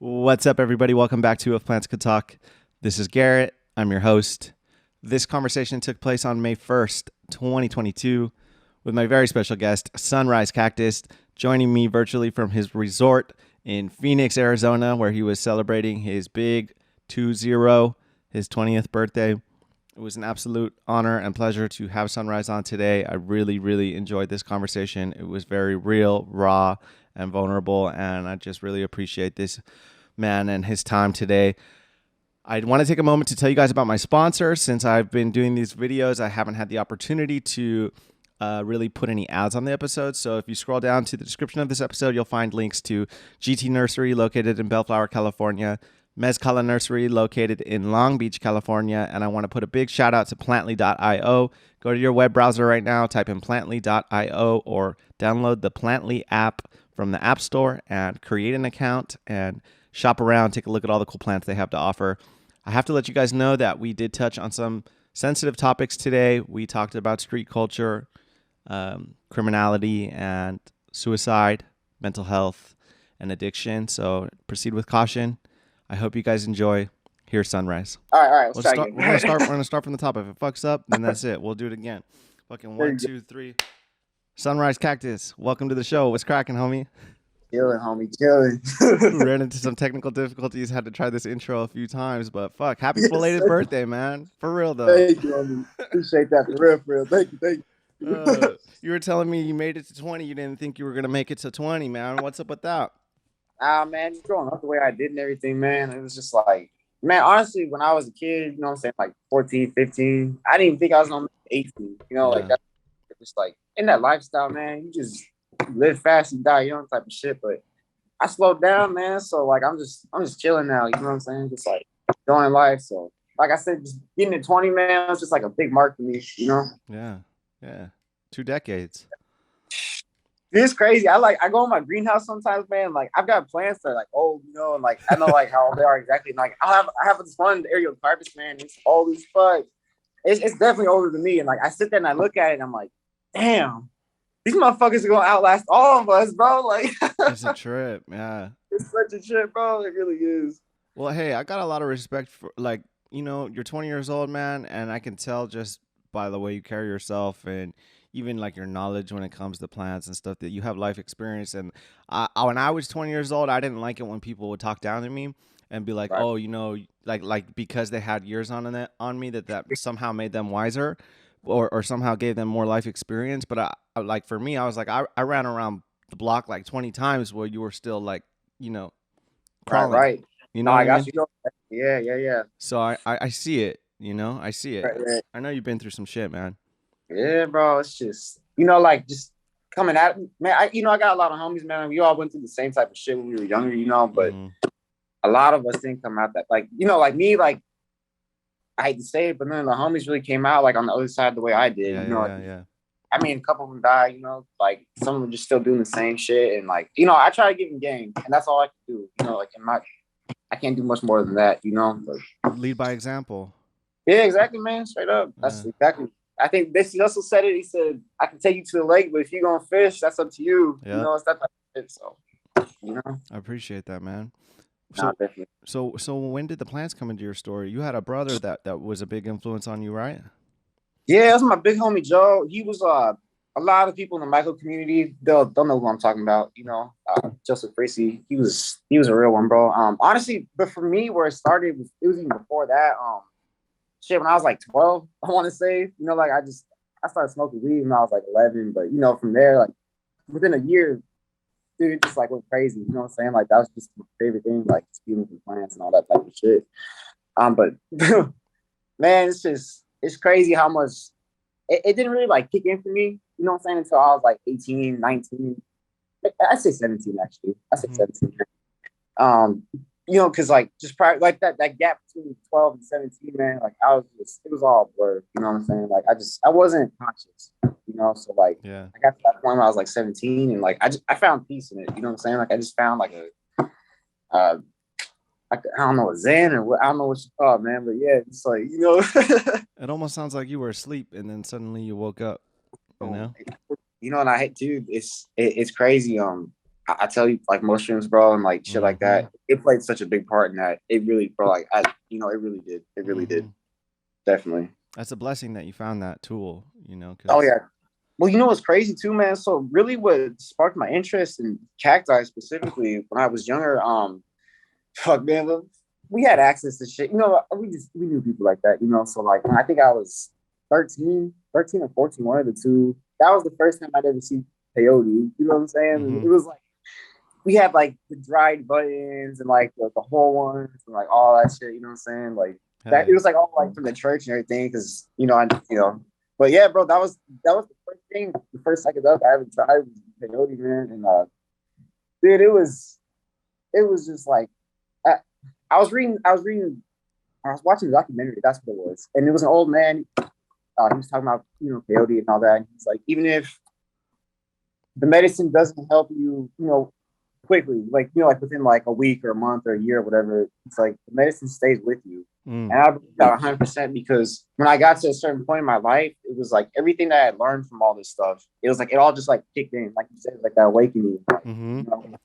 What's up, everybody? Welcome back to If Plants Could Talk. This is Garrett. I'm your host. This conversation took place on May 1st, 2022, with my very special guest, Sunrise Cactus, joining me virtually from his resort in Phoenix, Arizona, where he was celebrating his big 2-0, his 20th birthday. It was an absolute honor and pleasure to have Sunrise on today. I really, really enjoyed this conversation. It was very real, raw, and vulnerable, and I just really appreciate this man and his time today. I want to take a moment to tell you guys about my sponsor. Since I've been doing these videos, I haven't had the opportunity to really put any ads on the episode. So if you scroll down to the description of this episode, you'll find links to GT Nursery located in Bellflower, California, Mezcala Nursery located in Long Beach, California, and I want to put a big shout out to Plantly.io. Go to your web browser right now, type in Plantly.io or download the Plantly app from the App Store and create an account and shop around, take a look at all the cool plants they have to offer. I have to let you guys know that we did touch on some sensitive topics today. We talked about street culture, criminality, and suicide, mental health, and addiction. So proceed with caution. I hope you guys enjoy. Here's Sunrise. All right. Let's try again. We're gonna start from the top. If it fucks up, then that's it. We'll do it again. Fucking 1, 2, 3. Sunrise Cactus, welcome to the show. What's cracking, homie? Chilling, homie, chilling. We ran into some technical difficulties. Had to try this intro a few times, but fuck, happy belated birthday, man. For real though. Thank you, homie. Appreciate that. For real. Thank you. You were telling me you made it to 20. You didn't think you were gonna make it to 20, man. What's up with that? Man, just growing up the way I did and everything, man. It was just like, man, honestly, when I was a kid, you know what I'm saying, like 14, 15, I didn't even think I was gonna make 18. You know, like that's just like in that lifestyle, man, you just live fast and die young type of shit. But I slowed down, man. So like I'm just chilling now, you know what I'm saying? Just like enjoying life. So like I said, just getting to 20, man, it's just like a big mark for me, you know? Yeah. 2 decades. It's crazy. I go in my greenhouse sometimes, man. Like I've got plants that are like old, you know, and like I know like how old they are exactly. And, like I have this one aerial carpet, man. It's old as fuck. It's definitely older than me. And like I sit there and I look at it and I'm like, damn, these motherfuckers are gonna outlast all of us, bro. Like It's a trip, yeah. It's such a trip, bro. It really is. Well, hey, I got a lot of respect for, like, you know, you're 20 years old, man, and I can tell just by the way you carry yourself and even like your knowledge when it comes to plants and stuff that you have life experience. And when I was 20 years old, I didn't like it when people would talk down to me and be like, Right. oh, you know, like because they had years on me that somehow made them wiser or somehow gave them more life experience. But like for me, I was like, I ran around the block like 20 times where you were still like, you know, crawling. Right. You know No, what I I got mean? you. Yeah. So I see it, you know, I see it. Right. I know you've been through some shit, man. Yeah, bro. It's just, you know, like just coming at it, man. I got a lot of homies, man. We all went through the same type of shit when we were younger, you know, but a lot of us didn't come out that, like, you know, like me, like, I hate to say it, but none of the homies really came out like on the other side the way I did. Yeah, you know, yeah. I mean, a couple of them died, you know, like some of them just still doing the same shit. And like, you know, I try to give them game and that's all I can do. You know, like I can't do much more than that, you know. But, Lead by example. yeah, exactly, man. Straight up. That's exactly. I think Bessie Russell said it. He said, I can take you to the lake, but if you're going to fish, that's up to you. Yeah. You know, it's that type of shit. So, you know. I appreciate that, man. Nah, definitely. So when did the plants come into your story? You had a brother that was a big influence on you, right? Yeah, that's my big homie Joe. He was a lot of people in the Michael community. They'll know who I'm talking about. You know, Joseph Tracy. He was a real one, bro. Honestly, but for me, where it started it was even before that. Shit, when I was like 12, I want to say, you know, like I started smoking weed when I was like 11, but you know, from there, like within a year, dude, it just like went crazy. You know what I'm saying? Like that was just my favorite thing, like speaking with plants and all that type of shit. But man, it's crazy how much it didn't really like kick in for me, you know what I'm saying, until I was like 18, 19. I say 17 actually. I say 17. You know, because like just prior, like that gap between 12 and 17, man, like it was all blurred, you know what I'm saying? Like I wasn't conscious, you know, so like I got to that point when I was like 17 and like I found peace in it, you know what I'm saying? Like I just found like I don't know, a Zen or what, I don't know what you call it, man, but yeah, it's like, you know. It almost sounds like you were asleep and then suddenly you woke up, you know? You know, and I hate, dude, it's crazy. I tell you, like mushrooms, bro, and like shit like Mm-hmm. that, it played such a big part in that. It really, bro, like it really did. It really did. Mm-hmm. Definitely. That's a blessing that you found that tool, Oh because yeah. Well, you know what's crazy too, man? So really what sparked my interest in cacti specifically when I was younger, fuck man, look, we had access to shit. We knew people like that, So like when I think I was 13 or 14, one of the two, that was the first time I'd ever seen peyote. You know what I'm saying? And mm-hmm. it was like we had like the dried buttons and like the whole ones and like all that shit, you know what I'm saying? Like Hell that it yeah. was like all like from the church and everything, because but yeah, bro, that was the first thing, the first psychedelic I ever tried was peyote, man. And dude, it was just like I, I was watching a documentary. That's what it was, and it was an old man. He was talking about peyote and all that. And he's like, even if the medicine doesn't help you, quickly, like like within like a week or a month or a year or whatever, it's like the medicine stays with you. Mm. And I believe that 100%, because when I got to a certain point in my life, it was like everything that I had learned from all this stuff, it was like it all just like kicked in, like you said, like that awakening. Mm-hmm. You know?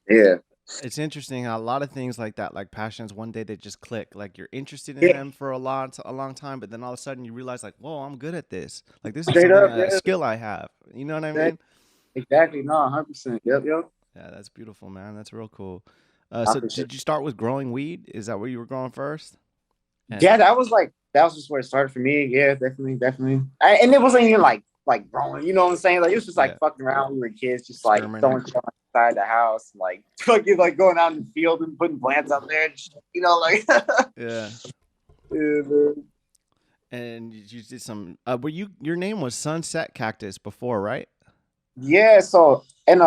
Yeah. It's interesting how a lot of things like that, like passions, one day they just click. Like you're interested in Yeah. them for a long time, but then all of a sudden you realize, like, whoa, I'm good at this. Like this is Straight something, up, a yeah. skill I have. You know what I Exactly. mean? Exactly. No, 100%. Yep, yep. Yeah, that's beautiful, man. That's real cool. I So appreciate did you start with growing weed? Is that where you were growing first? And Yeah, that was just where it started for me. Yeah, definitely, definitely. And it wasn't even like growing, you know what I'm saying? Like it was just like yeah, fucking around when we were kids, just like experimenting. throwing shit outside the house, like fucking like going out in the field and putting plants out there and shit, like Yeah. yeah, man. And you did some. Were your name was Sunset Cactus before, right? Yeah, so and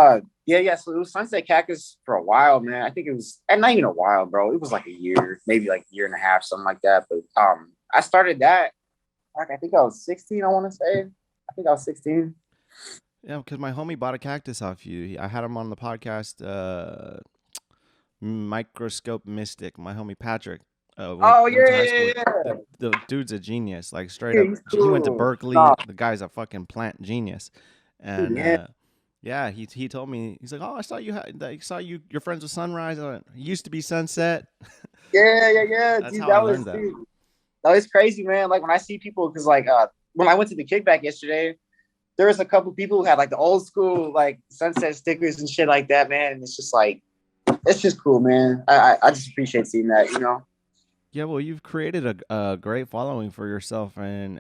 yeah, so it was Sunset Cactus for a while, man. I think it was, and not even a while, bro. It was like a year, maybe like a year and a half, something like that. But I started that like I think I was 16, I want to say. I think I was 16. Yeah, because my homie bought a cactus off you. I had him on the podcast. Microscope Mystic, my homie Patrick, Oh went yeah, to high school yeah, with. yeah. The dude's a genius, like straight Yeah, up. he's He went to cool. Berkeley. No, The guy's a fucking plant genius, and yeah, yeah, he told me, he's like, oh, I saw you your friends with Sunrise. It used to be Sunset. yeah, That's dude. how I learned that. That was crazy, man. Like when I see people, because like when I went to the kickback yesterday, there was a couple people who had like the old school like sunset stickers and shit like that, man. And it's just like it's just cool, man. I just appreciate seeing that, Yeah, well, you've created a great following for yourself, and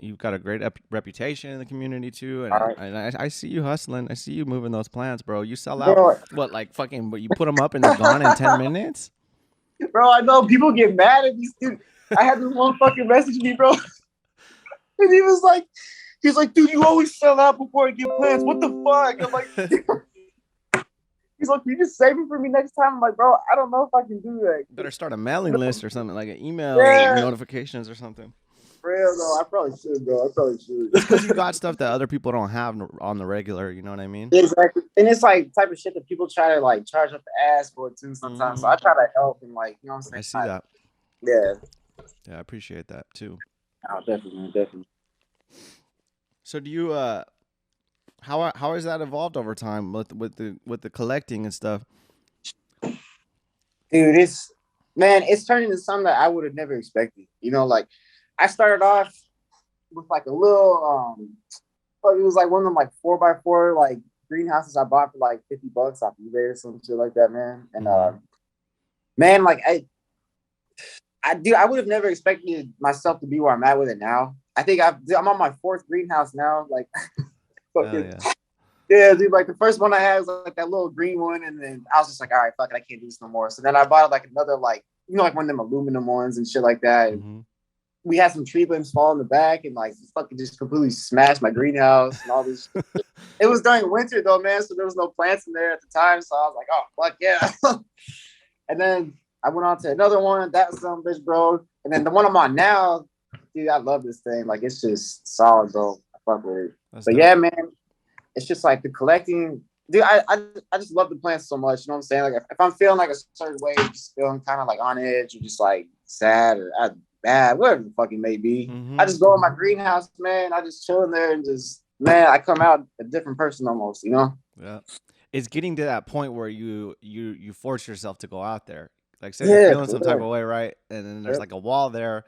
you've got a great reputation in the community too. All And right, I see you hustling. I see you moving those plants, bro. You sell out bro. what, like fucking? But you put them up and they're gone in 10 minutes. Bro, I know people get mad at these dude. I had this one fucking message me, bro, and he's like, dude, you always sell out before I get plans. What the fuck? I'm like, he's like, you just save it for me next time. I'm like, bro, I don't know if I can do that. Better start a mailing list or something, like an email Yeah, notifications or something. for real though. I probably should, bro. I probably It's because you should. got stuff that other people don't have on the regular. You know what I mean? Exactly. And it's like type of shit that people try to like charge up the ass for too sometimes. So Hmm. I try to help and like, you know what I'm I saying? see that. Yeah. Yeah, I appreciate that too. Oh, definitely, definitely. So do you how has that evolved over time with the collecting and stuff? Dude, it's turned into something that I would have never expected. Like I started off with like a little it was like one of them like 4x4 like greenhouses I bought for like $50 off eBay or some shit like that, man. And Hmm. man, like I would have never expected myself to be where I'm at with it now. I think I'm on my fourth greenhouse now. Like, Hell fucking yeah. yeah, dude. Like the first one I had was like that little green one, and then I was just like, all right, fuck it, I can't do this no more. So then I bought like another like like one of them aluminum ones and shit like that. And Hmm. we had some tree limbs fall in the back, and like fucking just completely smashed my greenhouse and all this. It was during winter though, man, so there was no plants in there at the time. So I was like, oh fuck yeah. And then I went on to another one. That was some bitch, bro. And then the one I'm on now, dude, I love this thing. Like it's just solid, bro. I fuck with it. That's But dope. yeah, man, it's just like the collecting. Dude, I just love the plants so much. You know what I'm saying? Like if I'm feeling like a certain way, just feeling kind of like on edge or just like sad or bad, whatever the fuck it may be. I Hmm. just go in my greenhouse, man. I just chill in there and just, man, I come out a different person almost, Yeah. it's getting to that point where you force yourself to go out there. Like say you're Yeah, feeling for some type real. of way, right? And then there's Yep. like a wall there,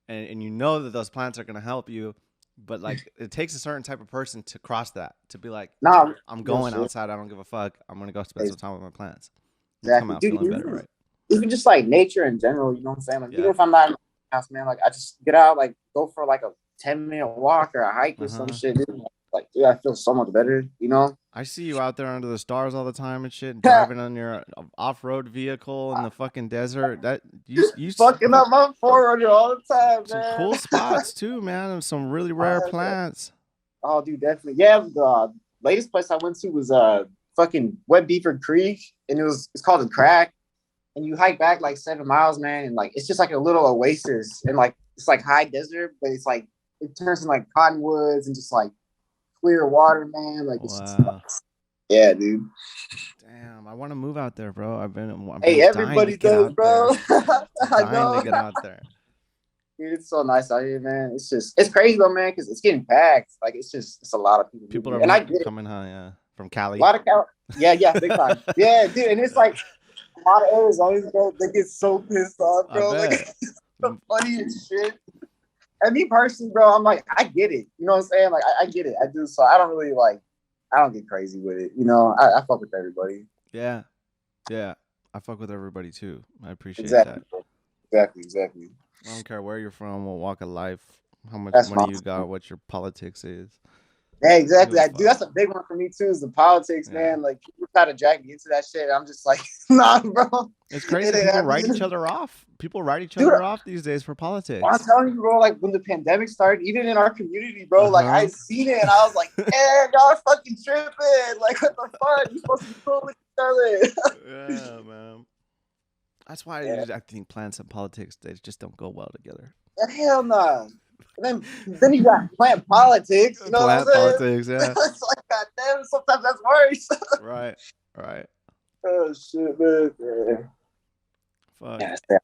and you know that those plants are gonna help you, but like it takes a certain type of person to cross that, to be like, Nah, I'm real going shit. outside. I don't give a fuck. I'm gonna go spend some time with my plants. You come Exactly, out dude. feeling better, right? Even just like nature in general, you know what I'm saying? Like even Yeah. if I'm not in my house, man, like I just get out, like go for like a 10-minute walk or a hike or Uh some huh. shit, dude. Like, dude, I feel so much better, you know? I see you out there under the stars all the time and shit, driving on your off-road vehicle in the fucking desert. That you Fucking up my 400 all the time, some man. cool spots too, man, and some really rare plants. Oh, dude, definitely. Yeah, the latest place I went to was fucking Wet Beaver Creek, and it's called the Crack. And you hike back like 7 miles, man, and like it's just like a little oasis, and like it's like high desert, but it's like it turns into like cottonwoods and just like clear water, man. Like it's just Wow. yeah, dude. Damn, I want to move out there, bro. I've Hey, been dying to everybody get does, out bro. there. I Dying to know. get out there. Dude, it's so nice out here, man. It's crazy though, man, because it's getting packed. Like it's a lot of people People moving are here. And I get it. coming, huh? Yeah, from A Cali. lot of yeah, yeah, big time. Yeah, dude. And it's like a lot of Arizonans, bro, they get so pissed off, I bro. Like bet. it's so funny as shit. And me personally, bro, I'm like, I get it. You know what I'm saying? Like I get it. I do. So I don't really like I don't get crazy with it. You know, I fuck with everybody. Yeah, yeah. I fuck with everybody too. I appreciate Exactly. that. Exactly. I don't care where you're from, what walk of life, how much That's money my you got, what your politics is. yeah, I don't give exactly. a I do. fuck. That's a big one for me too. Is the politics, Yeah. man. Like people try to drag me into that shit. I'm just like, nah, bro. It's It crazy. ain't People write each happening. other off. People write each Dude, other off these days for I'm politics. telling you, bro. Like when the pandemic started, even in our community, bro. Uh Like I huh. seen it, and I was like, "Man, y'all are fucking tripping! Like what the fuck? You supposed to be cool with each other?" Yeah, man. That's why Yeah, I think plants and politics they just don't go well together. hell no. Nah. And then you got plant politics. You know what I'm Plant saying? politics, yeah. It's like, goddamn, sometimes that's worse. Right, right. Oh shit, man. Yeah, Fuck. yeah, that's I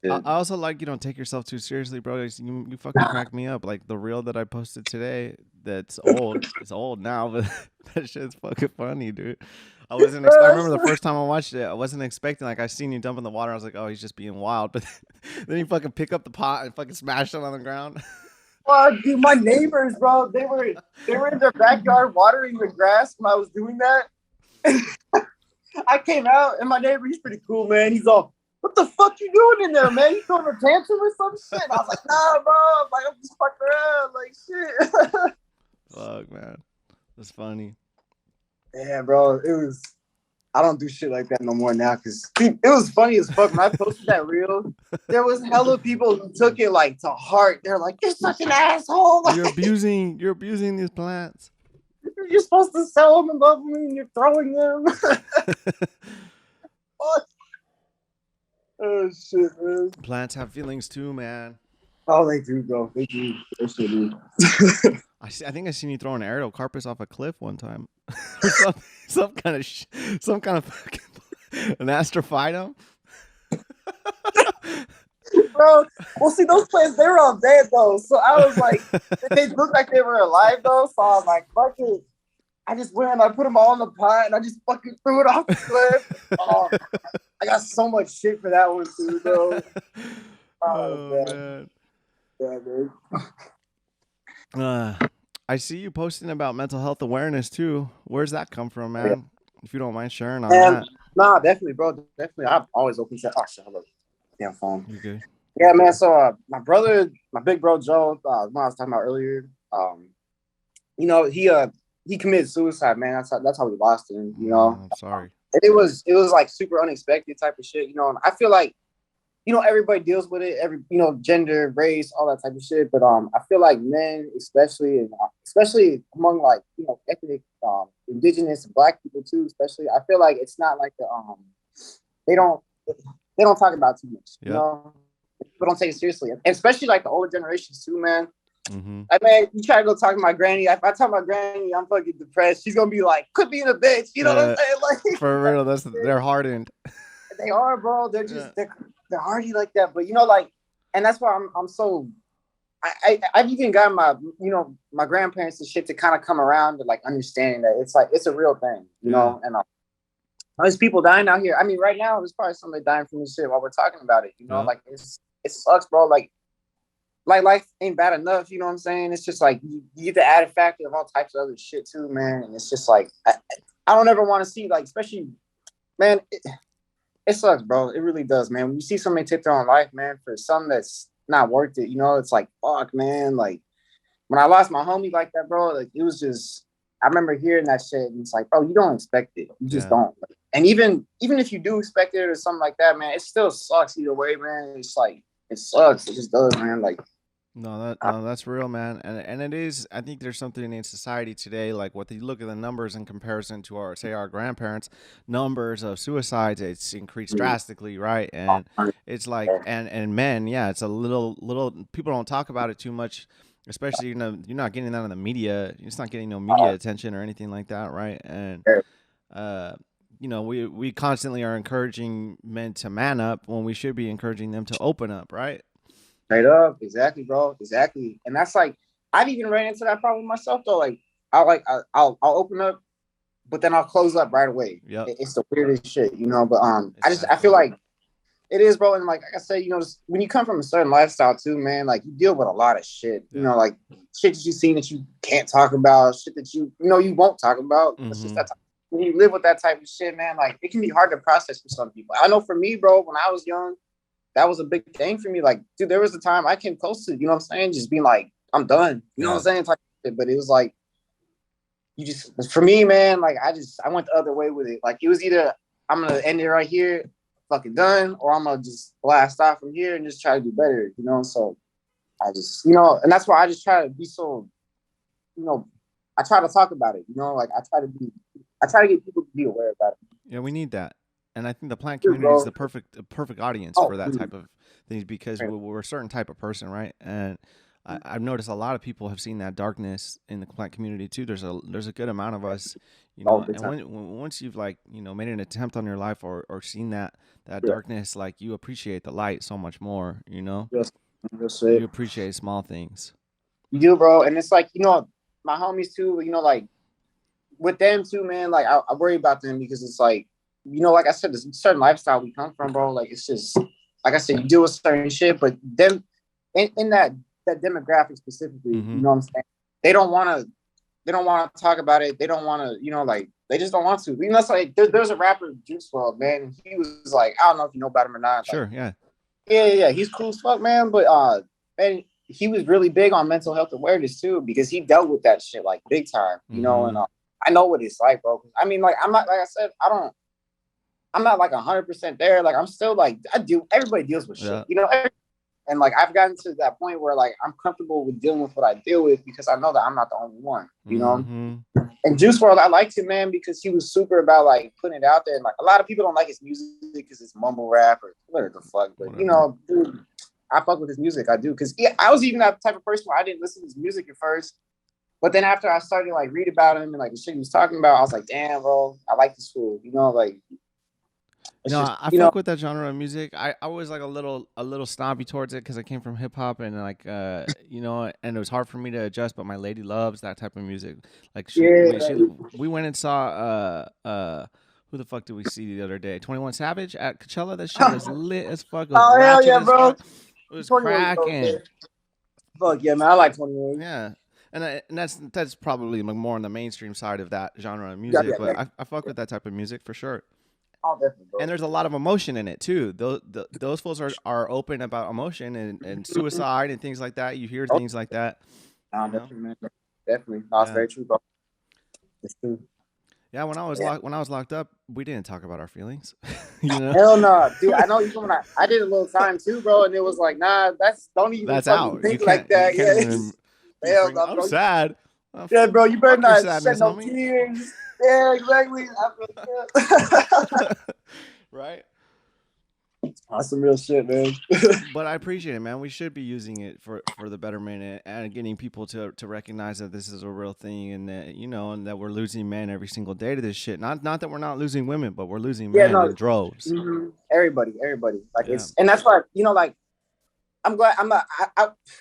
good. also like you don't take yourself too seriously, bro. You fucking crack me up. Like the reel that I posted today, that's old. It's old now, but that shit's fucking funny, dude. I remember the first time I watched it, I wasn't expecting. Like I seen you dump in the water, I was like, oh, he's just being wild. But then you fucking pick up the pot and fucking smash it on the ground. Fuck, dude, my neighbors, bro, they were in their backyard watering the grass when I was doing that. I came out and my neighbor, he's pretty cool, man. He's all, "What the fuck you doing in there, man? You throwing a tantrum or some shit?" And I was like, "Nah, bro, I'm just fucking around, like shit." Fuck, man, that's funny. Yeah, bro, it was. I don't do shit like that no more now because it was funny as fuck when I posted that reel. There was hella people who took it like to heart. They're like, "You're such an asshole. You're abusing these plants. You're supposed to sell them and love them, and you're throwing them." Oh shit, man. Plants have feelings too, man. Oh, they do, bro. They do. They sure do. I think I seen you throw an aerial carpus off a cliff one time. Some kind of some kind of fucking an astrophytum. Bro, well, see, those plants, they were all dead, though. So I was like, they looked like they were alive, though. So I was like, fuck it. I just went and I put them all in the pot and I just fucking threw it off the cliff. Oh, I got so much shit for that one, too, bro. Oh, Oh man. man. Yeah, dude. I see you posting about mental health awareness too. Where's that come from, Yeah. man? If you don't mind sharing on And that. nah, definitely, bro. Definitely. I'm always open to. Oh, shit, hold up. Damn phone. You good? Yeah, man. So my brother, my big bro Joe, when I was talking about earlier, he committed suicide, man. That's how we lost him, you know. I'm sorry. And it was like super unexpected type of shit, you know. And I feel like, everybody deals with it, gender, race, all that type of shit. But I feel like men, especially, and especially among like ethnic, indigenous, and black people too, especially. I feel like it's not like they don't they don't talk about it too much, Yep. People don't take it seriously, and especially like the older generations too, man. Mm-hmm. I mean, you try to go talk to my granny. If I talk to my granny, I'm fucking depressed. She's gonna be like, "Quit being a bitch." You know what I'm saying? Like, For real, they're hardened. they are, bro. They're Yeah. just they're hardy like that. But like, and that's why I'm so. I've even gotten my grandparents and shit to kind of come around to like understanding that it's like it's a real thing, Yeah. and There's people dying out here. I mean, right now, there's probably somebody dying from this shit while we're talking about it. You know, Yeah. like it sucks, bro. Like life ain't bad enough. You know what I'm saying? It's just like you get the added factor of all types of other shit too, man. And it's just like I don't ever want to see like, especially, man. It sucks, bro. It really does, man. When you see somebody take their own life, man, for something that's not worth it, you know, it's like, fuck, man. Like when I lost my homie like that, bro, like it was just, I remember hearing that shit, and it's like, bro, you don't expect it. You just Yeah. don't. And even if you do expect it or something like that, man, it still sucks either way, man. It's like it sucks. It just does, man. Like No, that's real, man, and it is. I think there's something in society today, like what you look at the numbers in comparison to our grandparents' numbers of suicides. It's increased drastically, right? And it's like, and men, yeah, it's a little. People don't talk about it too much, especially you're not getting that in the media. It's not getting no media attention or anything like that, right? And uh, we constantly are encouraging men to man up when we should be encouraging them to open up, right? straight up, exactly, bro, exactly. And that's like I've even ran into that problem myself though. Like I'll open up, but then I'll close up right away. Yep. It's the weirdest shit, you know. But It's I feel like it is, bro. And like I said, you know, when you come from a certain lifestyle too, man, like you deal with a lot of shit. You know, like shit that you've seen that you can't talk about, shit that you won't talk about. It's just that when you live with that type of shit, man, like it can be hard to process for some people. I know for me, bro, when I was young, that was a big thing for me. Like, dude, there was a time I came close to, you know what I'm saying, just being like, I'm done. You know what I'm saying? Type of shit. But it was like, you just, for me, man, like I went the other way with it. Like it was either I'm gonna end it right here, fucking done, or I'm gonna just blast off from here and just try to do better, you know. So I just, and that's why I just try to be so, I try to talk about it, like I try to get people to be aware about it. Yeah, we need that. And I think the plant community is the perfect audience for that type of things, because we're a certain type of person, right? And I've noticed a lot of people have seen that darkness in the plant community too. There's a good amount of us, and once you've made an attempt on your life or seen that darkness, like you appreciate the light so much more, you appreciate small things. You do, bro. And it's like, my homies too, like with them too, man, like I worry about them because it's like, like I said, there's a certain lifestyle we come from, bro. Like it's just, like I said, you deal with certain shit, but them in that demographic specifically, you know what I'm saying? They don't want to talk about it. They don't want to, like they just don't want to. It's like there's a rapper, Juice WRLD, man. And he was like, I don't know if you know about him or not. Sure, like, yeah. He's cool as fuck, man. But man, he was really big on mental health awareness too, because he dealt with that shit like big time, and I know what it's like, bro. I mean, like I'm not, like I said, I'm not like 100% there. Like I'm still like everybody deals with shit, and like I've gotten to that point where like I'm comfortable with dealing with what I deal with because I know that I'm not the only one, And Juice WRLD, I liked him, man, because he was super about like putting it out there. And like a lot of people don't like his music because it's mumble rap or whatever the fuck. But dude, I fuck with his music. I do, because I was even that type of person where I didn't listen to his music at first. But then after I started to like read about him and like the shit he was talking about, I was like, damn, bro, I like this fool. Like I fuck with that genre of music. I was like a little snobby towards it because I came from hip hop and like and it was hard for me to adjust. But my lady loves that type of music. Like we went and saw who the fuck did we see the other day? 21 Savage at Coachella. That shit was lit as fuck. Oh hell yeah, bro! It was cracking. Fuck yeah, man! I like 21. Yeah. And that's probably like more on the mainstream side of that genre of music. But I fuck with that type of music for sure. Oh, definitely, bro. And there's a lot of emotion in it too. Those fools are open about emotion and suicide and things like that. You hear things like that. Definitely, man. Definitely. No, it's very true, bro. It's true. Yeah, when I was locked up, we didn't talk about our feelings. Hell no, dude. I know you. I did a little time too, bro, and it was like, nah, don't even out. Think like that. Hell no, I'm sad. Yeah, bro, you better not shed no tears. Yeah, exactly. Right? That's some real shit, man. But I appreciate it, man. We should be using it for the betterment and getting people to recognize that this is a real thing, and that and that we're losing men every single day to this shit. Not that we're not losing women, but we're losing men in droves. Mm-hmm. Everybody. Like it's, and that's why like I'm glad.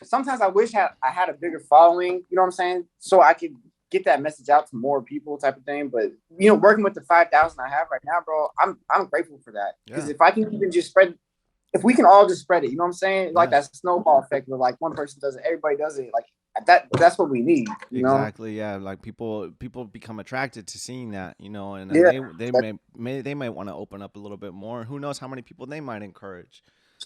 Sometimes I wish I had a bigger following. You know what I'm saying? So I could get that message out to more people type of thing. But working with the 5,000 I have right now, bro, I'm grateful for that. Because if I can even just spread, if we can all just spread it, you know what I'm saying? Like that snowball effect where like one person does it, everybody does it. Like that's what we need, you know? Exactly. Yeah. Like people become attracted to seeing that, and then Yeah. they might want to open up a little bit more. Who knows how many people they might encourage.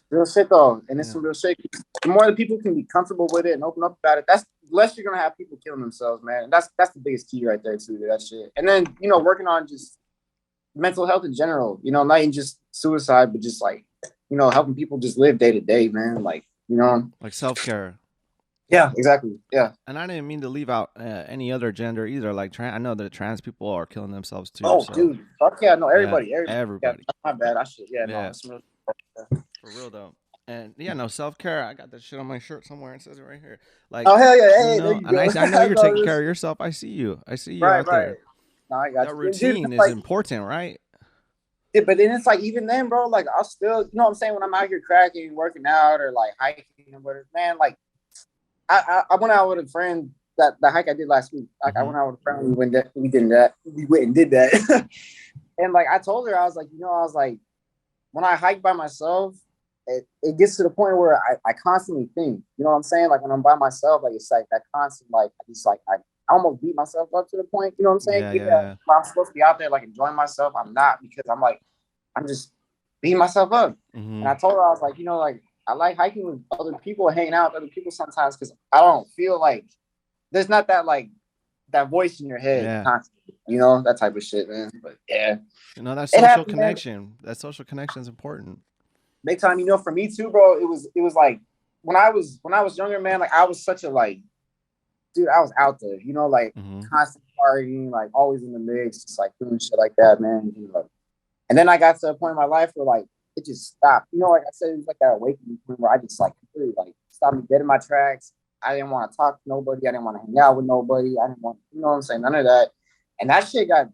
Real shit though, and it's some real shit. The more that people can be comfortable with it and open up about it, that's less you're gonna have people killing themselves, man. And that's the biggest key right there too. That shit. And then working on just mental health in general. Not even just suicide, but just like helping people just live day to day, man. Like like self-care. Yeah, exactly. Yeah. And I didn't mean to leave out any other gender either. Like I know that trans people are killing themselves too. Oh, so. Dude, fuck yeah, no, everybody. Yeah, everybody. Yeah, my bad. I should. Yeah, yeah. No, it's real. For real though. And self-care. I got that shit on my shirt somewhere. It says it right here. Like, oh hell yeah, hey, there you and go. I know you're taking care of yourself. I see you. right, out there. No, I got that you. routine is important, right? Yeah, but then it's like even then, bro. Like I'll still, what I'm saying, when I'm out here cracking, working out, or like hiking or whatever, man. Like I went out with a friend that the hike I did last week. Like I went out with a friend. We went and did that. And like I told her, I was like, when I hike by myself, it gets to the point where I constantly think, you know what I'm saying? Like when I'm by myself, like it's like that constant, like I just like I almost beat myself up to the point, you know what I'm saying? Yeah. I'm supposed to be out there like enjoying myself. I'm not, because I'm just beating myself up. And I told her, I was like, like I like hiking with other people, hanging out with other people sometimes, because I don't feel like there's not that like that voice in your head constantly, that type of shit, man. But yeah, that social connection. Man. That social connection is important. Big time, for me too, bro. It was like when I was younger, man. Like I was such a dude. I was out there, like constant partying, like always in the mix, just like doing shit like that, man. And then I got to a point in my life where like it just stopped. Like I said, it was like that awakening point where I just like completely like stopped me dead in my tracks. I didn't want to talk to nobody. I didn't want to hang out with nobody. I didn't want, what I'm saying, none of that. And that shit got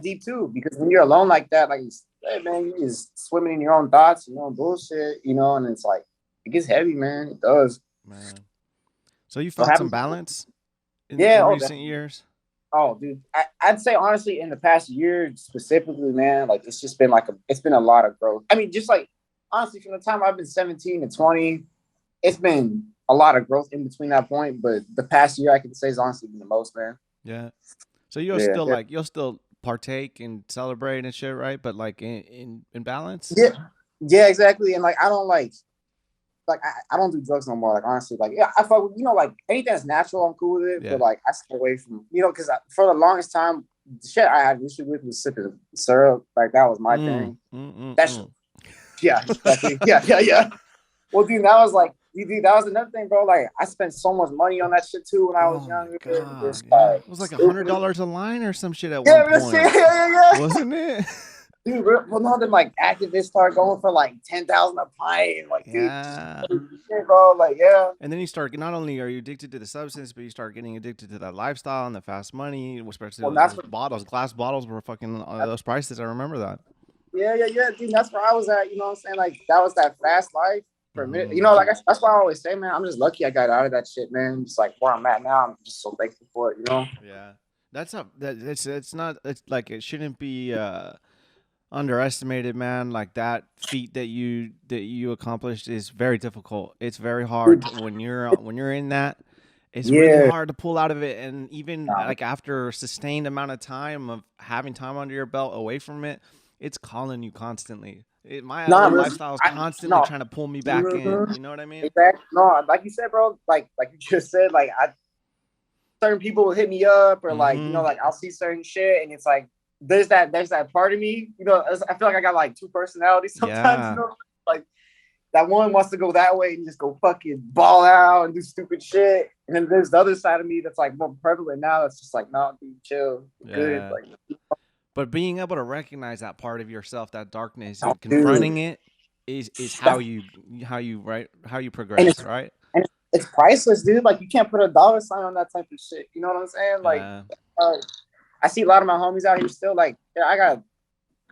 deep too, because when you're alone like that, like, hey, man, you just swimming in your own thoughts, your own bullshit, and it's like it gets heavy, man. It does, man. So you found some balance in recent years? Oh, dude, I'd say honestly, in the past year specifically, man, like it's just been it's been a lot of growth. I mean, just like honestly, from the time I've been 17 to 20, it's been a lot of growth in between that point. But the past year, I can say, is honestly been the most, man. Yeah. So you'll still partake and celebrate and shit, right? But like in balance. Yeah, exactly. And like I don't I don't do drugs no more. Like honestly, like I fuck with, like anything that's natural, I'm cool with it. Yeah. But like I stay away from, because for the longest time, the shit I had issue with was sipping syrup. Like that was my thing. Yeah, exactly. Yeah. Well, dude, that was that was another thing, bro. Like I spent so much money on that shit too when I was younger. It was like $100 a line or some shit at one point. Yeah. Wasn't it? Dude, well, no, then like activists start going for like 10,000 a pint, like shit, bro, like And then you start, not only are you addicted to the substance, but you start getting addicted to that lifestyle and the fast money, especially glass bottles were fucking those prices. I remember that. Yeah, dude, that's where I was at. You know what I'm saying? Like that was that fast life for a minute. Like that's why I always say, man, I'm just lucky I got out of that shit, man. Just like where I'm at now, I'm just so thankful for it. Yeah, it's like it shouldn't be underestimated, man. Like that feat that you accomplished is very difficult. It's very hard when you're in that. It's really hard to pull out of it, and even like after a sustained amount of time of having time under your belt away from it, it's calling you constantly. My lifestyle is constantly trying to pull me back in. You know what I mean? Exactly. No, like you said, bro. Like you just said, like certain people will hit me up, or like like I'll see certain shit, and it's like there's that part of me. I feel like I got like two personalities sometimes. Like that one wants to go that way and just go fucking ball out and do stupid shit, and then there's the other side of me that's like more prevalent now. It's just like, no, dude, chill, good. Like, but being able to recognize that part of yourself, that darkness, and confronting it is how you progress, right? And it's priceless, dude. Like you can't put a dollar sign on that type of shit. You know what I'm saying? Like, I see a lot of my homies out here still. Like, I got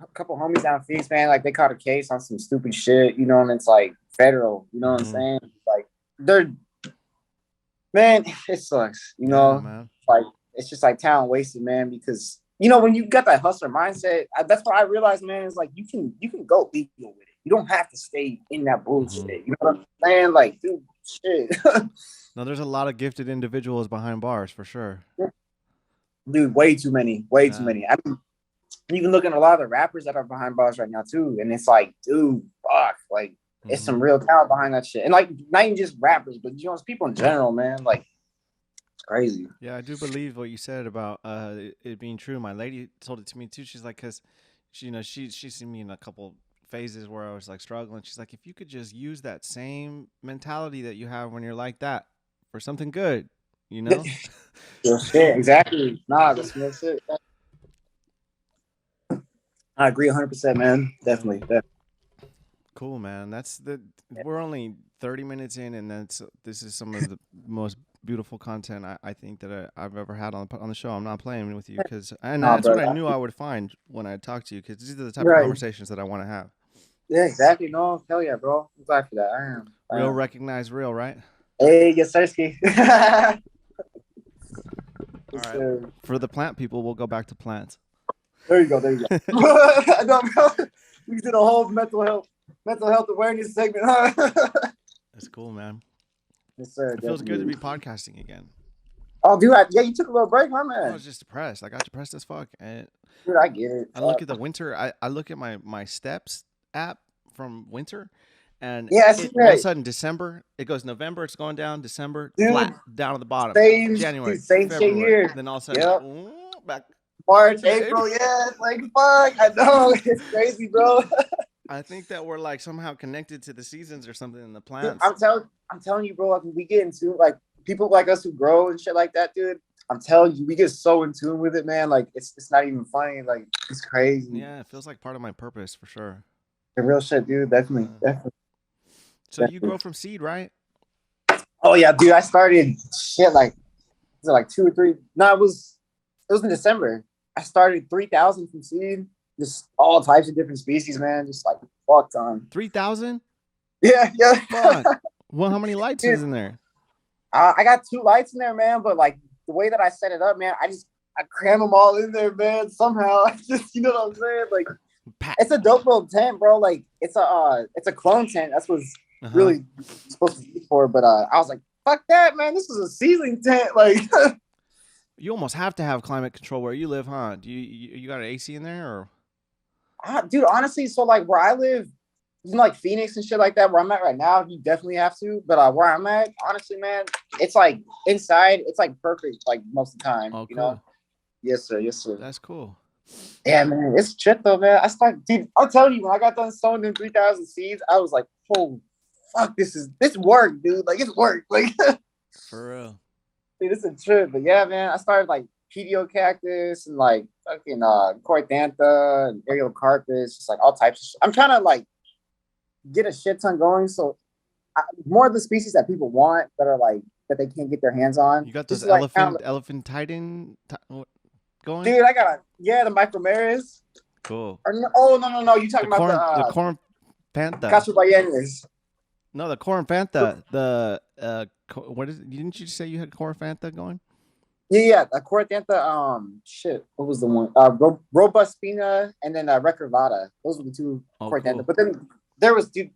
a couple homies down in Phoenix, man. Like they caught a case on some stupid shit, and it's like federal. You know what I'm saying? Like man, it sucks. Man. Like it's just like talent wasted, man. Because you know when you got that hustler mindset, that's what I realized, man. Is like you can go legal with it. You don't have to stay in that bullshit. Mm-hmm. You know what I'm saying? Like, dude, shit. No, there's a lot of gifted individuals behind bars for sure. Dude, way too many, way too Yeah. many. I mean, even looking at a lot of the rappers that are behind bars right now too, and it's like, dude, fuck, like it's Mm-hmm. some real talent behind that shit, and like not even just rappers, but you know, it's people in general, man. Like, it's crazy. Yeah, I do believe what you said about it being true. My lady told it to me too. She's like, because she, she's seen me in a couple phases where I was like struggling. She's like, if you could just use that same mentality that you have when you're like that for something good, you know? Real shit, exactly. Nah, that's real shit. I agree 100%, man. Yeah. Definitely, definitely. Cool, man. That's the. We're only 30 minutes in, and this is some of the most beautiful content I think that I've ever had on the show. I'm not playing with you because, and Nah, that's bro. what I knew I would find when I talk to you because these are the type of Right. conversations that I want to have. Yeah, exactly. No, hell yeah, bro. I'm glad for that. I am. I Real am. recognize real, right? Hey, yes, Sirski. All Yes, right. sir. For the plant people, we'll go back to plants. There you go. There you go. I know, bro. We did a whole mental health awareness segment. Huh? That's cool, man. Yes, sir. It feels good to be Definitely. podcasting again. Oh, dude. Yeah, you took a little break, my I man. was just depressed. I got depressed as fuck. And Dude, I get it. I look at the winter. I look at my steps app from winter, and Yeah, I see it all of a that, sudden December it goes November, it's going down, December dude. flat down at the bottom, Same, January, dude. Same shit February, here. then all of a sudden Yep. back. March, Hey, April. Yeah, it's like fuck. I know it's crazy, bro. I think that we're like somehow connected to the seasons or something in the Dude, plants. I'm telling you, bro. Like we get into like people like us who grow and shit like that, dude. I'm telling you, we get so in tune with it, man. Like it's not even funny. Like it's crazy. Yeah, it feels like part of my purpose for sure. The real shit, dude. Definitely, Uh, definitely, so you definitely. grow from seed, right? Oh yeah, dude. I started shit like was it like 2 or 3? No, it was in December. I started 3,000 from seed, just all types of different species, man. Just like fuck ton. 3,000. Yeah, yeah. Fuck. Well, how many lights Dude, is in there? I got 2 lights in there, man. But like the way that I set it up, man, I cram them all in there, man. Somehow, I just you know what I'm saying? Like Pat. it's a dope little tent, bro. Like it's a clone tent. That's what's Uh huh. really supposed to be for. But I was like, fuck that, man. This is a ceiling tent. Like, You almost have to have climate control where you live, huh? Do you got an AC in there or? dude, honestly, so like where I live, you know, like Phoenix and shit like that, where I'm at right now, you definitely have to. But where I'm at, honestly, man, it's like inside, it's like perfect, like most of the time, Oh, you know. cool. Yes, sir. Yes, sir. That's cool. Yeah, man, it's shit though, man. Dude. I'm telling you, when I got done sowing them 3,000 seeds, I was like, oh, fuck, this work, dude. Like it's work, like. For real. Dude, it's a trip. But yeah, man, I started like PDO cactus and like fucking Corythantha and aerial carpets, just like all types of shit. I'm trying to like get a shit ton going. So more of the species that people want that are like that they can't get their hands on. You got those Just like elephant titan going? dude, I got the Micromeris. Cool. Or oh no, you The talking about corn pantha. Cachubayenes. No, the corn pantha. The what is it? Didn't you say you had corn pantha going? Yeah, Corythantha. Shit, what was the one? Robuspina and then Recurvata. Those were the two Oh, Corythantha. cool. But then there was dude,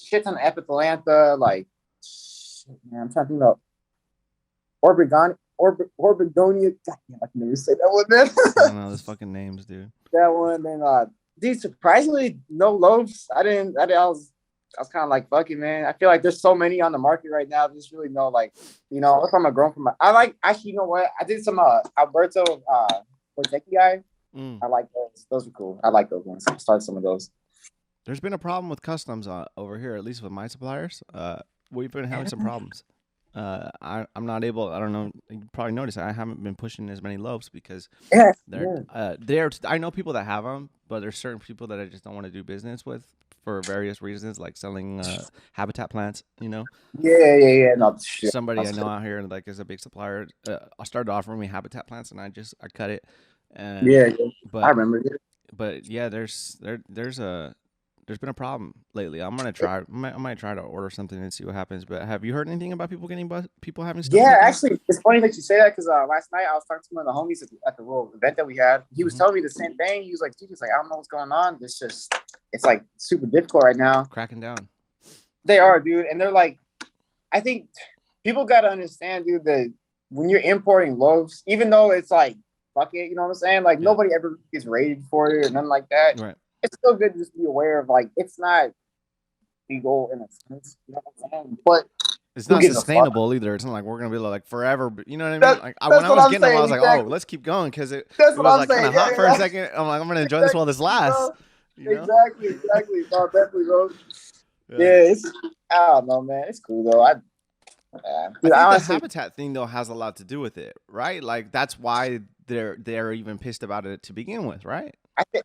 shit ton of Epithalantha. Like, shit, man, I'm trying to think about Orbigonia. God damn, I can never say that one, man. I don't know those fucking names, dude. That one. Then, dude, surprisingly, no loaves. I was kind of like, fuck it, man. I feel like there's so many on the market right now. There's really no like, you know, if I'm a grown from I like actually, you know what? I did some Alberto Fortecii. Mm. I like those. Those are cool. I like those ones. I started some of those. There's been a problem with customs over here, at least with my suppliers. We've been having some problems. I'm not able. I don't know. You probably noticed I haven't been pushing as many loaves because Yeah, they're yeah. they're. I know people that have them, but there's certain people that I just don't want to do business with for various reasons, like selling habitat plants. You know, Yeah. No, shit. somebody I know out here like is a big supplier. I started offering me habitat plants, and I cut it. And Yeah. I but remember it. but yeah, there's there's been a problem lately. I'm gonna try. I might try to order something and see what happens. But have you heard anything about people getting people having stuff Yeah, taken? actually, it's funny that you say that because last night I was talking to one of the homies at the little event that we had. He was telling me the same thing. He was like, dude, he's like, I don't know what's going on. It's like super difficult right now. Cracking down. They are, dude. And they're like, I think people got to understand, dude, that when you're importing loaves, even though it's like, fuck it, you know what I'm saying? Like, nobody ever gets rated for it or nothing like that. Right. It's still good to just be aware of, like, it's not legal in a sense, you know what I'm saying? But it's not sustainable either. It's not like we're gonna be like forever. But you know what I mean? Like when I was getting them, I was like, oh, let's keep going because it was like kind of hot for a second. I'm like, I'm gonna enjoy this while this lasts. You know? Exactly. No, definitely, bro. Yeah, I don't know, man. It's cool though. I think the habitat thing though has a lot to do with it, right? Like that's why they're even pissed about it to begin with, right?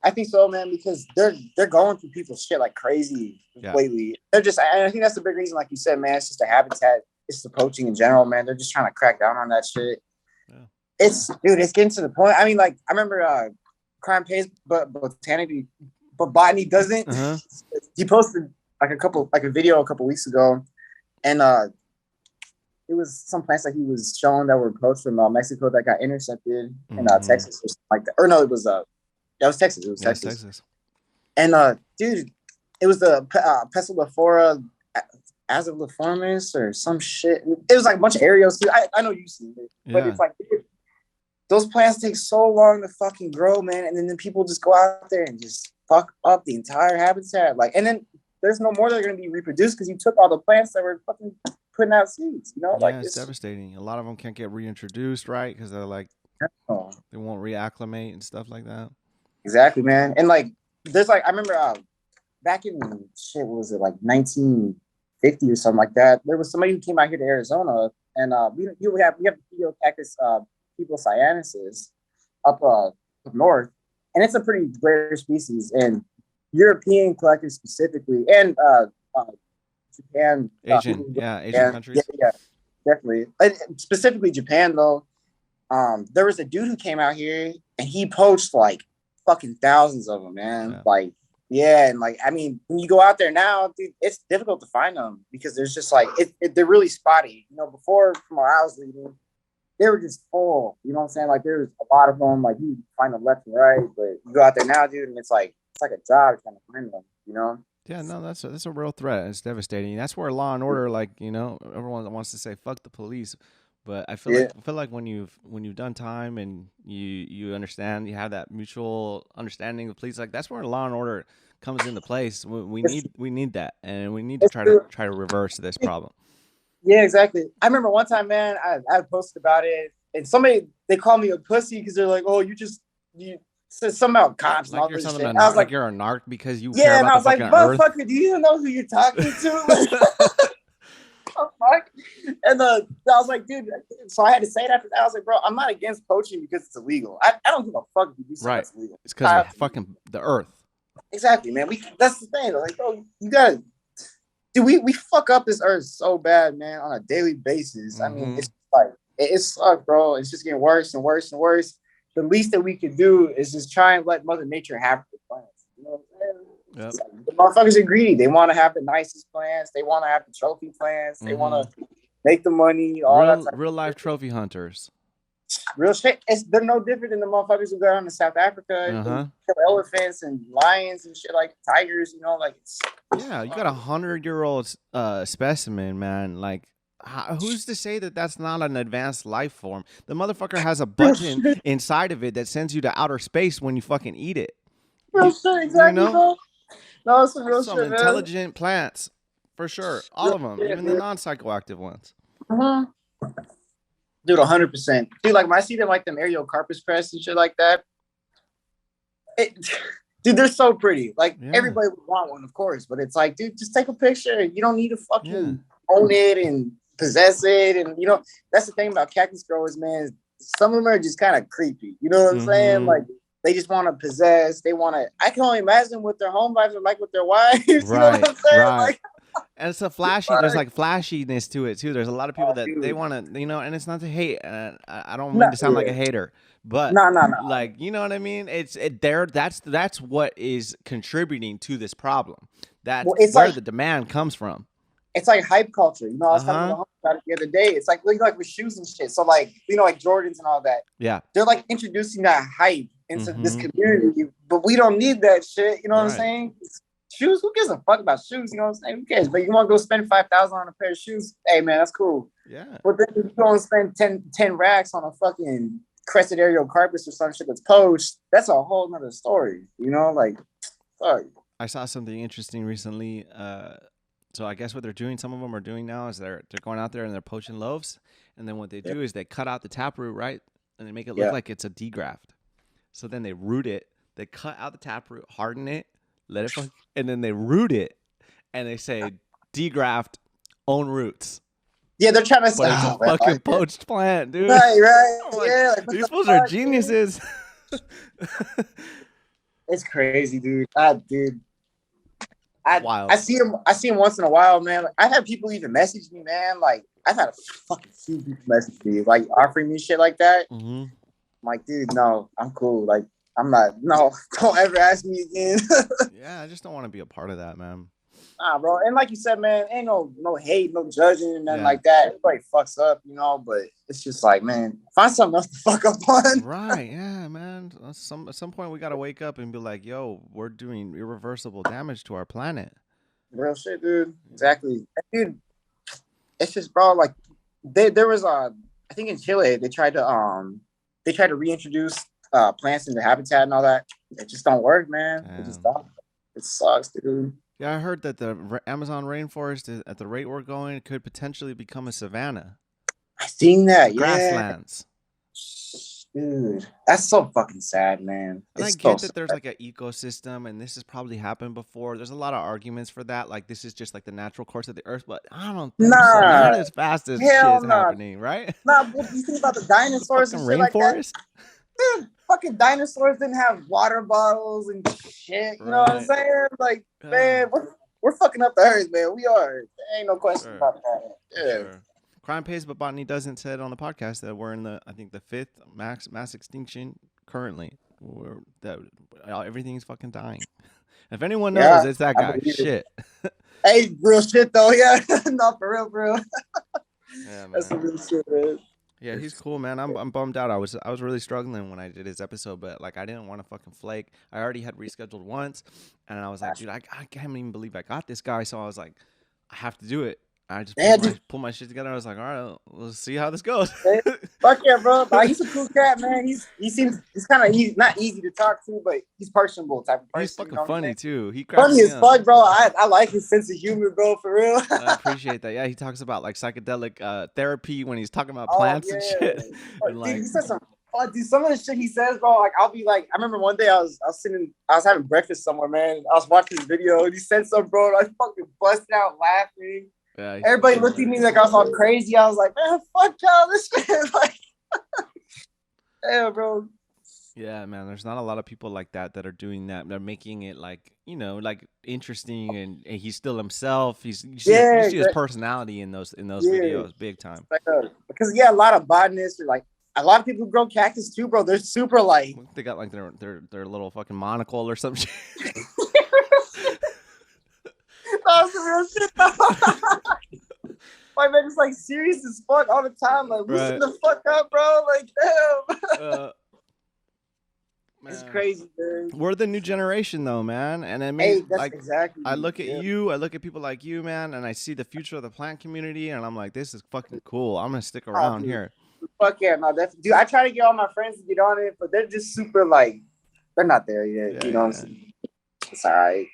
I think so, man, because they're going through people's shit like crazy lately. They're just, I think that's the big reason, like you said, man. It's just the habitat. It's the poaching in general, man. They're just trying to crack down on that shit. Yeah. It's getting to the point. I mean, like I remember crime pays, but botany doesn't. Uh-huh. He posted a video a couple weeks ago, and it was some plants that he was showing that were poached from Mexico that got intercepted in Texas or something like that. Or no, it was that was Texas. It was Texas. And dude, it was the Pestiliflora azaliformis or some shit. It was like a bunch of aerials too. I know you've seen it, but it's like, dude, those plants take so long to fucking grow, man. And then people just go out there and just fuck up the entire habitat. Like, and then there's no more that are going to be reproduced because you took all the plants that were fucking putting out seeds. You know, like it's devastating. A lot of them can't get reintroduced, right? Because they're like they won't reacclimate and stuff like that. Exactly, man. And like, there's like, I remember back in shit, what was it, like 1950 or something like that? There was somebody who came out here to Arizona, and we have the Cactus people cyanosis up north, and it's a pretty rare species. And European collectors specifically, and Japan, Asian countries, yeah, definitely. And specifically Japan, though. There was a dude who came out here, and he poached like fucking thousands of them, man. Yeah. Like, yeah, and like, I mean, when you go out there now, dude, it's difficult to find them because there's just like they're really spotty. You know, before from where I was leaving, they were just full. You know what I'm saying? Like, there's a lot of them. Like, you find them left and right, but you go out there now, dude, and it's like a job trying to find them. You know? Yeah, no, that's a real threat. It's devastating. That's where law and order, like, you know, everyone wants to say fuck the police. But I feel like when you've done time and you understand, you have that mutual understanding of police, like that's where law and order comes into place. We need that, and we need to try to reverse this problem. Yeah, exactly. I remember one time, man, I posted about it, and they called me a pussy because they're like, "Oh, you said something about cops." Like you're something about I was like you're a narc because you care about the fucking earth. Yeah, and I was like, "Motherfucker, do you even know who you're talking to?" Oh, fuck. And I was like, dude, so I had to say it after that. I was like, bro, I'm not against poaching because it's illegal. I don't give a fuck if you do something that's illegal. It's because of fucking the earth. Exactly, man. That's the thing. Like, bro, you gotta, dude, we fuck up this earth so bad, man, on a daily basis. I mean, it's like, it sucks, bro. It's just getting worse and worse and worse. The least that we could do is just try and let Mother Nature have the plants. You know what I'm saying? Yep. The motherfuckers are greedy. They want to have the nicest plants. They want to have the trophy plants. They want to make the money. Real life trophy hunters. Real shit. They're no different than the motherfuckers who go down to South Africa and kill elephants and lions and shit, like tigers. You know, like yeah, you got 100-year-old specimen, man. Like, who's to say that that's not an advanced life form? The motherfucker has a button inside of it that sends you to outer space when you fucking eat it. Real shit, exactly, you know? Bro. No, it's some real some shit, intelligent man. plants, for sure. All of them, even the non-psychoactive ones. Dude, 100%. Dude, like when I see them, like them aerial carpet crest and shit like that. Dude, they're so pretty. Like everybody would want one, of course, but it's like, dude, just take a picture. You don't need to fucking own it and possess it, and you know that's the thing about cactus growers, man. Some of them are just kind of creepy. You know what I'm saying? Like. They just want to possess. They want to. I can only imagine what their home lives are like with their wives. You know what I'm saying? Right. Like, And it's a flashy. There's like flashiness to it too. There's a lot of people that they Dude. want to, and it's not to hate. I don't mean No, to sound like yeah. a hater, but No, no, no. like you know what I mean. It's it there. That's what is contributing to this problem. That's Well, it's where like the demand comes from. it's like hype culture. You know, I Uh was talking to huh. my homie about it the other day. It's like with shoes and shit. So like like Jordans and all that. Yeah. They're like introducing that hype into this Mm-hmm. community, but we don't need that shit. You know what I'm Right. saying? Shoes, who gives a fuck about shoes? You know what I'm saying? Who cares? But you want to go spend 5,000 on a pair of shoes? Hey man, that's cool. Yeah. But then you go and spend 10 racks on a fucking crested aerial carpets or some shit that's post. That's a whole nother story. You know, like, sorry. I saw something interesting recently. So I guess what they're doing, some of them are doing now, is they're going out there and they're poaching loaves, and then what they do is they cut out the taproot, right, and they make it look like it's a degraft. So then they root it, they cut out the taproot, harden it, let it, and then they root it, and they say degraft, own roots. Yeah, they're trying to But it's a fucking poached plant, dude. Right. I'm like, Yeah. Like, these fools are geniuses. It's crazy, dude. Dude. Wild. I see him once in a while, man. Like, I've had people even message me, man. Like I've had a fucking few people message me, like offering me shit like that. Mm-hmm. I'm like, dude, no, I'm cool. Like, I'm not. No, don't ever ask me again. Yeah, I just don't want to be a part of that, man. Nah, bro. And like you said, man, ain't no hate, no judging, and nothing Yeah. like that. Everybody fucks up, you know. But it's just like, man, find something else to fuck up on. Right, yeah, man. At some point we gotta wake up and be like, yo, we're doing irreversible damage to our planet. Real shit, dude. Exactly, dude. It's just, bro. Like, there was I think in Chile they tried to reintroduce plants into habitat and all that. It just don't work, man. Damn. It just don't. It sucks, dude. Yeah, I heard that the Amazon rainforest, at the rate we're going, could potentially become a savanna. I seen that, yeah. Grasslands. Dude, that's so fucking sad, man. And I get that there's like an ecosystem, and this has probably happened before. There's a lot of arguments for that. Like, this is just like the natural course of the earth, but I don't think so. Not as fast as shit's happening, right? Nah, but you think about the dinosaurs and shit rainforest? like that. Dude, fucking dinosaurs didn't have water bottles and shit. You know what I'm saying? Like, man, we're fucking up the earth, man. We are. There ain't no question about that. Yeah. Sure. Crime pays, but botany doesn't. Said on the podcast that we're in the fifth mass extinction currently. Everything's fucking dying. If anyone knows, it's that guy. Shit. Hey, real shit though. Yeah, not for real, bro. Yeah, man. That's some real shit, man. Yeah, he's cool, man. I'm bummed out. I was really struggling when I did his episode, but like I didn't want to fucking flake. I already had rescheduled once, and I was like, dude, I can't even believe I got this guy. So I was like, I have to do it. I just pull my shit together. I was like, all right, let's see how this goes. Fuck yeah, bro. But he's a cool cat, man. He's not easy to talk to, but he's personable type of person. He's fucking funny too. He funny as fuck, bro. I like his sense of humor, bro. For real. I appreciate that. Yeah, he talks about like psychedelic therapy when he's talking about plants and shit. And, dude, he says some. Dude, some of the shit he says, bro. Like I'll be like, I remember one day I was having breakfast somewhere, man. I was watching his video and he said something, bro. And I fucking busted out laughing. Yeah, everybody looked at me like I was all crazy. I was like, man, fuck y'all, this shit. Like, yeah, bro. Yeah, man. There's not a lot of people like that are doing that. They're making it like, like interesting, and he's still himself. You see his personality in those videos, big time. Because a lot of botanists are like, a lot of people who grow cactus too, bro. They're super like, they got like their little fucking monocle or some shit. That was the real shit though. My man is like serious as fuck all the time. Like, loosen the fuck up, bro. Like, damn. It's crazy, dude. We're the new generation though, man. And I mean, I look at you, I look at people like you, man, and I see the future of the plant community, and I'm like, this is fucking cool. I'm gonna stick around here. Fuck yeah, no, dude. I try to get all my friends to get on it, but they're just super like, they're not there yet. You know what I'm saying? It's all right.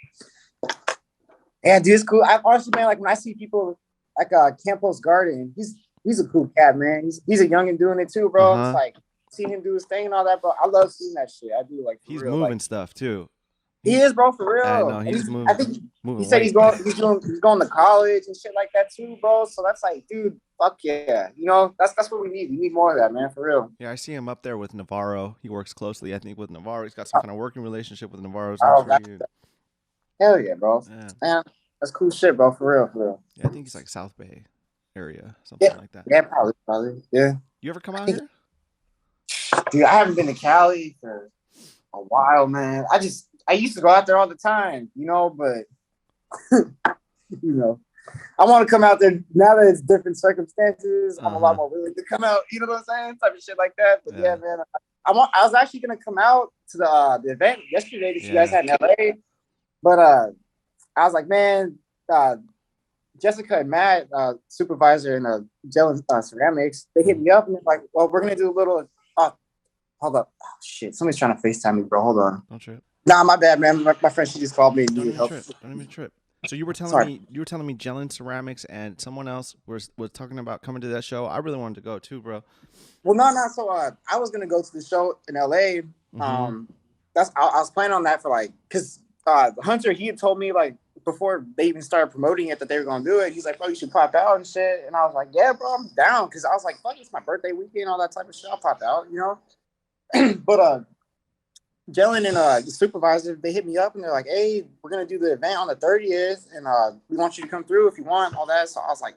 Yeah, dude, it's cool. I honestly, man, like when I see people like Campos Garden, he's a cool cat, man. He's a youngin' doing it too, bro. It's like seeing him do his thing and all that, bro. I love seeing that shit. I do, like, for he's real. moving like, stuff too. He is, bro, for real. I know he's moving. I think he said he's going to college and shit like that too, bro. So that's like, dude, fuck yeah. You know, that's what we need. We need more of that, man, for real. Yeah, I see him up there with Navarro. He works closely, I think, with Navarro. He's got some kind of working relationship with Navarro. Hell yeah, bro. Yeah. That's cool shit, bro. For real, for real. Yeah, I think it's like South Bay area, something Yeah, like that. yeah, probably. Yeah. You ever come I out think, here? dude, I haven't been to Cali for a while, man. I used to go out there all the time, but you know, I want to come out there now that it's different circumstances. I'm a lot Uh-huh. more willing to come out. You know what I'm saying? Type of shit like that. But yeah, Yeah. man, I was actually gonna come out to the event yesterday that you guys Yeah. had in LA, but I was like, man, uh, Jessica and Matt, supervisor in gel ceramics, they hit me up and they're like, well, we're gonna do a little. Hold up, oh, shit, somebody's trying to FaceTime me, bro. Hold on. Don't trip. Nah, my bad, man. My friend, she just called me and Don't needed even help. trip. Don't even trip. So you were telling Sorry. me Jelen Ceramics and someone else was talking about coming to that show. I really wanted to go too, bro. Well, no. So I was gonna go to the show in LA. Mm-hmm. I was planning on that for like, cause Hunter, he had told me like before they even started promoting it that they were gonna do it. He's like, "Oh, you should pop out and shit." And I was like, "Yeah, bro, I'm down." Cause I was like, "Fuck, it's my birthday weekend, all that type of shit. I'll pop out." But Jalen and the supervisor, they hit me up and they're like, "Hey, we're gonna do the event on the 30th, and we want you to come through if you want all that." So I was like,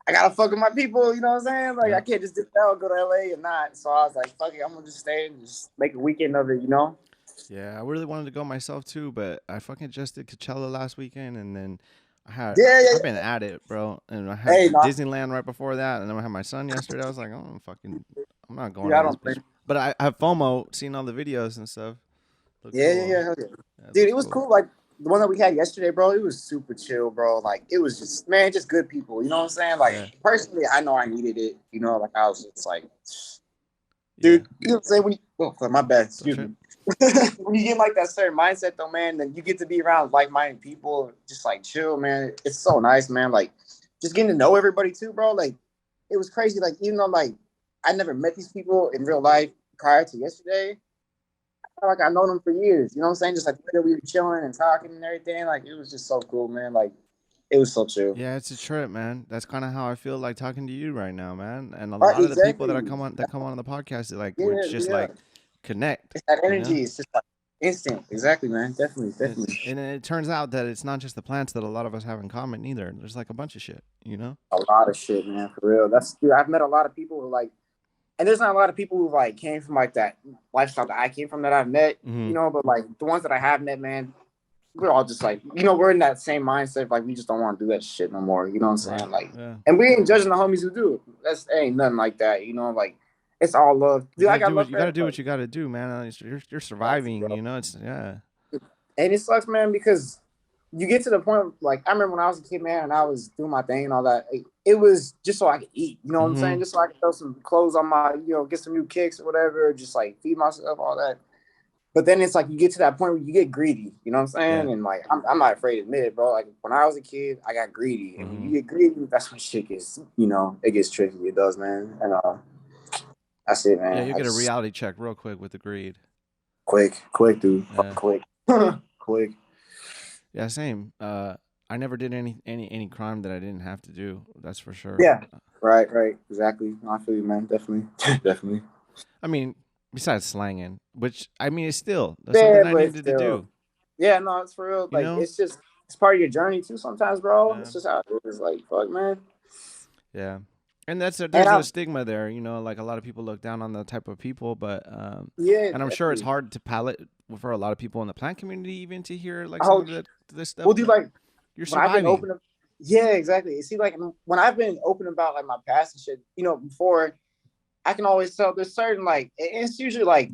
I gotta fuck with my people, you know what I'm saying? Like, Yeah. I can't just dip out, go to LA and not. So I was like, fuck it, I'm gonna just stay and just make a weekend of it. Yeah, I really wanted to go myself too, but I fucking just did Coachella last weekend, and then Yeah. I've been at it, bro, and I had Hey, no, Disneyland right before that, and then I had my son yesterday. I was like, oh, I'm not going dude, to I this don't bitch. think. But I have FOMO, seeing all the videos and stuff. Look cool. Hell yeah. Yeah, it Dude, looks it was cool. cool. Like the one that we had yesterday, bro, it was super chill, bro. Like it was just, man, just good people. You know what I'm saying? Like Yeah, personally, I know I needed it. Like I was just like, yeah. dude, you know what I'm saying? My bad, Don't excuse trip. me. When you get like that certain mindset though, man, then you get to be around like-minded people, just like chill, man. It's so nice, man. Like just getting to know everybody too, bro. Like it was crazy. Like even though like I never met these people in real life prior to yesterday, I feel like I know them for years. You know what I'm saying? Just like the way that we were chilling and talking and everything. Like it was just so cool, man. Like it was so chill. Yeah, it's a trip, man. That's kind of how I feel like talking to you right now, man. And a Right, lot of the people exactly. that come on the podcast, like we're Yeah, just yeah. like connect, It's that you know. energy. It's just like instant. Exactly, man. Definitely, definitely. And it turns out that it's not just the plants that a lot of us have in common either. There's like a bunch of shit, you know. A lot of shit, man. For real. Dude, I've met a lot of people who like, and there's not a lot of people who like came from like that lifestyle that I came from that I've met, Mm-hmm. but like the ones that I have met, man, we're all just like, we're in that same mindset. Like we just don't want to do that shit no more. You know what I'm saying? Right. Like, Yeah. and we ain't judging the homies who do it. That's ain't nothing like that. Like it's all love. Dude, I got love You for gotta do what everybody. you gotta do, man. You're Exactly, surviving, bro. you know. It's yeah. And it sucks, man, because you get to the point like I remember when I was a kid, man, and I was doing my thing and all that. It was just so I could eat. You know what I'm Mm-hmm. saying? Just so I could throw some clothes on my, get some new kicks or whatever. Just like feed myself, all that. But then it's like you get to that point where you get greedy. You know what I'm Yeah. saying? And like I'm not afraid to admit it, bro. Like when I was a kid, I got greedy, and when you Mm-hmm. get greedy, that's when shit gets, it gets tricky. It does, man. And that's it, Yeah, man. you I get a just reality check real quick with the greed. quick, dude, Yeah. quick, quick. Yeah, same. I never did any crime that I didn't have to do. That's for sure. Yeah. Right, exactly. I feel you, man. Definitely, definitely. I mean, besides slanging, which I mean, it's still that's Yeah, something I but needed to still, do. yeah, no, it's for real. You Like know? it's part of your journey too. Sometimes, bro, Yeah. it's just how it is. Like, fuck, man. Yeah. And And there's a I, stigma there, you know, like a lot of people look down on the type of people, but yeah, and I'm sure it's definitely. hard to palate for a lot of people in the plant community even to hear like some Oh, of this stuff, well, dude, but like you're when I've been surviving. open, yeah, exactly. See, like when I've been open about like my past and shit, before I can always tell there's certain like it's usually like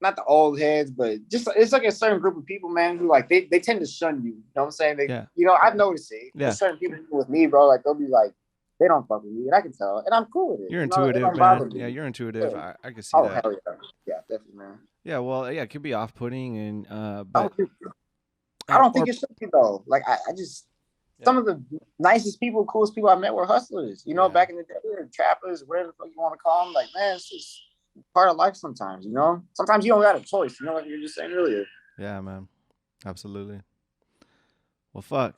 not the old heads, but just it's like a certain group of people, man, who like they tend to shun you. You know what I'm saying? Yeah. I've noticed it. Yeah. There's certain people with me, bro. Like they'll be like they don't fuck with me, and I can tell, and I'm cool with it. You're It intuitive, don't bother man. me. Yeah, you're intuitive. Yeah. I can see Oh that. hell yeah, yeah, definitely, man. Yeah, well, yeah, it could be off-putting and I but don't think, I don't think or it should be though. Like I just yeah. some of the nicest people, coolest people I met were hustlers. Yeah. Back in the day, or trappers, whatever the fuck you want to call them. Like man, it's just part of life sometimes. Sometimes you don't got a choice. Like you were just saying earlier. Yeah, man. Absolutely. Well, fuck.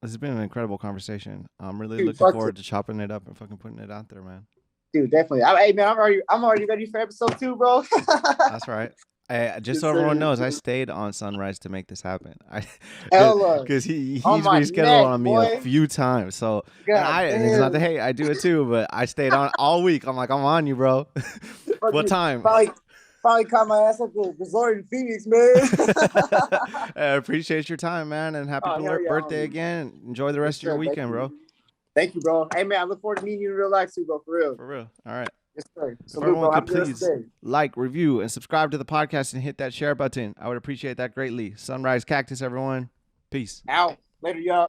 This has been an incredible conversation. I'm really Dude, looking fuck forward it. to chopping it up and fucking putting it out there, man. Dude, definitely. Hey man, I'm already ready for episode 2, bro. That's right. Just so Yes, everyone sir. knows, I stayed on Sunrise to make this happen. Hella. Because he's On my rescheduled neck, on me a boy. few times. So God and it's not the damn. hate, I do it too, but I stayed on all week. I'm like, I'm on you, bro. What Fucking time? probably caught my ass at the resort in Phoenix, man. I appreciate your time, man, and happy Oh, hell yeah, birthday homie. again. Enjoy the Yes, rest of your sir. Thank weekend, you. bro. Thank you, bro. Hey, man, I look forward to meeting you in real life too, bro. For real. For real. All right. Yes, sir. If Salute, everyone bro. Have could a good rest of please the day. like, review, and subscribe to the podcast and hit that share button, I would appreciate that greatly. Sunrise Cactus, everyone. Peace. Out. Later, y'all.